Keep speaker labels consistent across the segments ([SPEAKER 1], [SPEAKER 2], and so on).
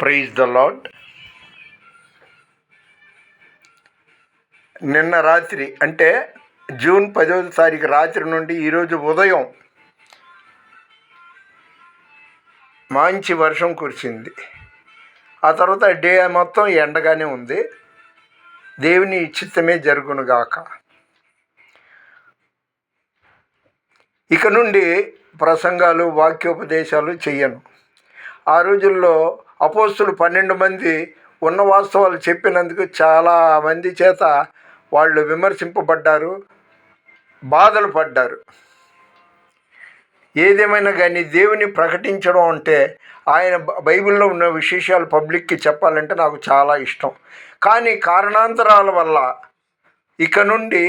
[SPEAKER 1] Praise the lord. నిన్న రాత్రి అంటే జూన్ 10వ తారీఖు రాత్రి నుండి ఈరోజు ఉదయం మంచి వర్షం కురిసింది. ఆ తర్వాత డే మొత్తం ఎండగానే ఉంది. దేవుని చిత్తమే జరుగునుగాక. ఇక నుండి ప్రసంగాలు వాక్యోపదేశాలు చెయ్యను. ఆ రోజుల్లో అపోస్తులు 12 మంది ఉన్న వాస్తవాలు చెప్పినందుకు చాలా మంది చేత వాళ్ళు విమర్శింపబడ్డారు, బాధలు పడ్డారు. ఏదేమైనా కానీ దేవుని ప్రకటించడం అంటే ఆయన బైబిల్లో ఉన్న విశేషాలు పబ్లిక్కి చెప్పాలంటే నాకు చాలా ఇష్టం. కానీ కారణాంతరాల వల్ల ఇక నుండి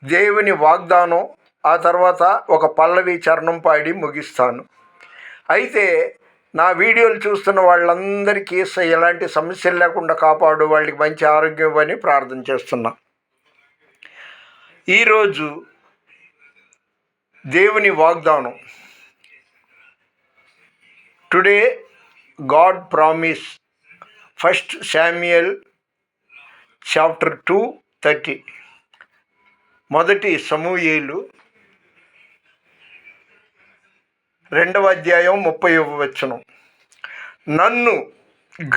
[SPEAKER 1] దేవుని వాగ్దానం, ఆ తర్వాత ఒక పల్లవి చరణం పాడి ముగిస్తాను. అయితే నా వీడియోలు చూస్తున్న వాళ్ళందరికీ ఎలాంటి సమస్యలు లేకుండా కాపాడు, వాళ్ళకి మంచి ఆరోగ్యం ఇవ్వని ప్రార్థన చేస్తున్నా. ఈరోజు దేవుని వాగ్దానం. Today God promise, 1 Samuel chapter 2:30. మొదటి సమూయేలు 2వ అధ్యాయం 30వ వచనం. నన్ను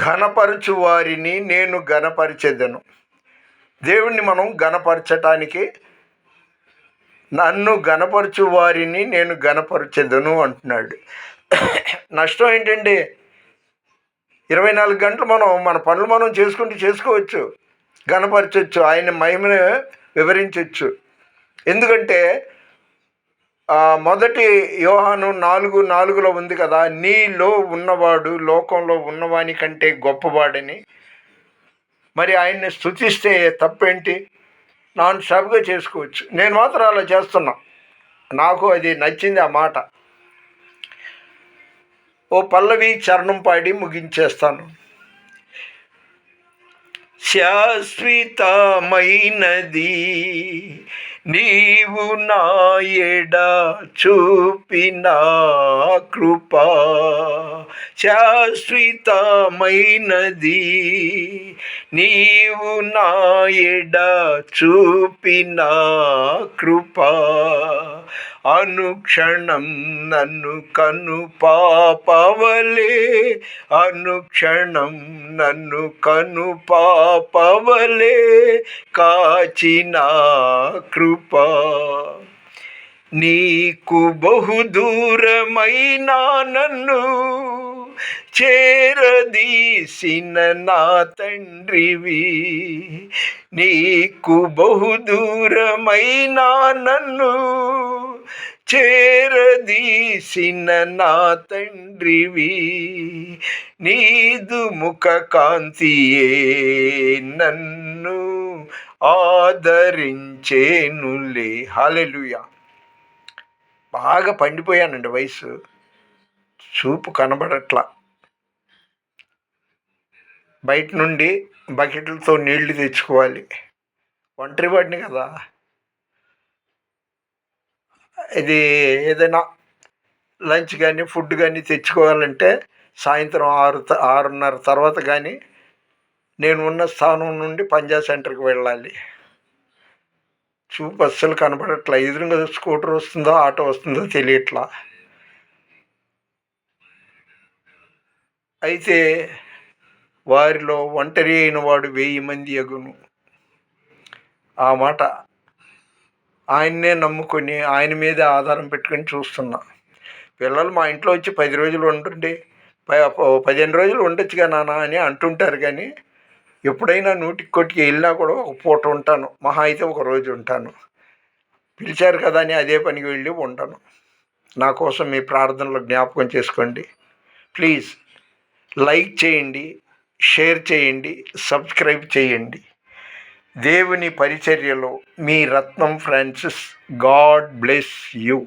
[SPEAKER 1] ఘనపరచు వారిని నేను ఘనపరిచెదను. దేవుణ్ణి మనం ఘనపరచటానికి నన్ను ఘనపరచు వారిని నేను ఘనపరచెదను అంటున్నాడు. నష్టం ఏంటంటే 24 గంటలు మన పనులు మనం చేసుకోవచ్చు, ఘనపరచవచ్చు, ఆయన మహిమను వివరించవచ్చు. ఎందుకంటే మొదటి యోహాను 4:4లో ఉంది కదా, నీలో ఉన్నవాడు లోకంలో ఉన్నవాని కంటే గొప్పవాడని. మరి ఆయన్ని స్తుతిస్తే తప్పేంటి? నాన్ స్టాప్గా చేసుకోవచ్చు. నేను మాత్రం అలా చేస్తున్నా, నాకు అది నచ్చింది ఆ మాట. ఓ పల్లవి చరణం పాడి ముగించేస్తాను. శాశ్వతమైనది నీవు నా ఎడ చూపిన కృపా, శాశ్వతమైనది నీవు నా ఎడ చూపిన కృపా, అనుక్షణం నన్ను కను పాపవలే, అనుక్షణం నన్ను కను పాపవలే కాచిన కృపా, నీకు బహుదూరమైన నన్ను చేరదీసిన నా తండ్రివి, నీకు బహుదూరమైన నన్ను చేరదీసిన నా తండ్రివి, నీదు ముఖ కాంతియే నన్ను ఆదరించేనులే. హల్లెలూయా. బాగా పండిపోయానండి, వయసు చూపు కనబడట్లా. బయట నుండి బకెట్లతో నీళ్లు తెచ్చుకోవాలి, ఒంటరి వాడిని కదా. ఇది ఏదైనా లంచ్ కానీ ఫుడ్ కానీ తెచ్చుకోవాలంటే సాయంత్రం 6:30 తర్వాత కానీ నేను ఉన్న స్థానం నుండి పంజా సెంటర్కి వెళ్ళాలి. చూపు అస్సలు కనబడట్లా. ఎదురుగా స్కూటర్ వస్తుందో ఆటో వస్తుందో తెలియట్లా. అయితే వారిలో ఒంటరి అయిన వాడు 1000 మంది అగును. ఆ మాట ఆయన్నే నమ్ముకొని ఆయన మీదే ఆధారం పెట్టుకొని చూస్తున్నా. పిల్లలు మా ఇంట్లో వచ్చి 10 రోజులు ఉంటుండే, 15 రోజులు ఉండొచ్చుగా నాన్న అని అంటుంటారు. కానీ ఎప్పుడైనా 100కి కోటికి వెళ్ళినా కూడా ఒక పూట ఉంటాను, మహా అయితే ఒక రోజు ఉంటాను. పిలిచారు కదా అని అదే పనికి వెళ్ళి ఉంటాను. నా కోసం మీ ప్రార్థనలో జ్ఞాపకం చేసుకోండి. ప్లీజ్ లైక్ చేయండి, షేర్ చేయండి, సబ్స్క్రైబ్ చేయండి. దేవుని పరిచర్యలో మీ రత్నం ఫ్రాన్సిస్. God bless you.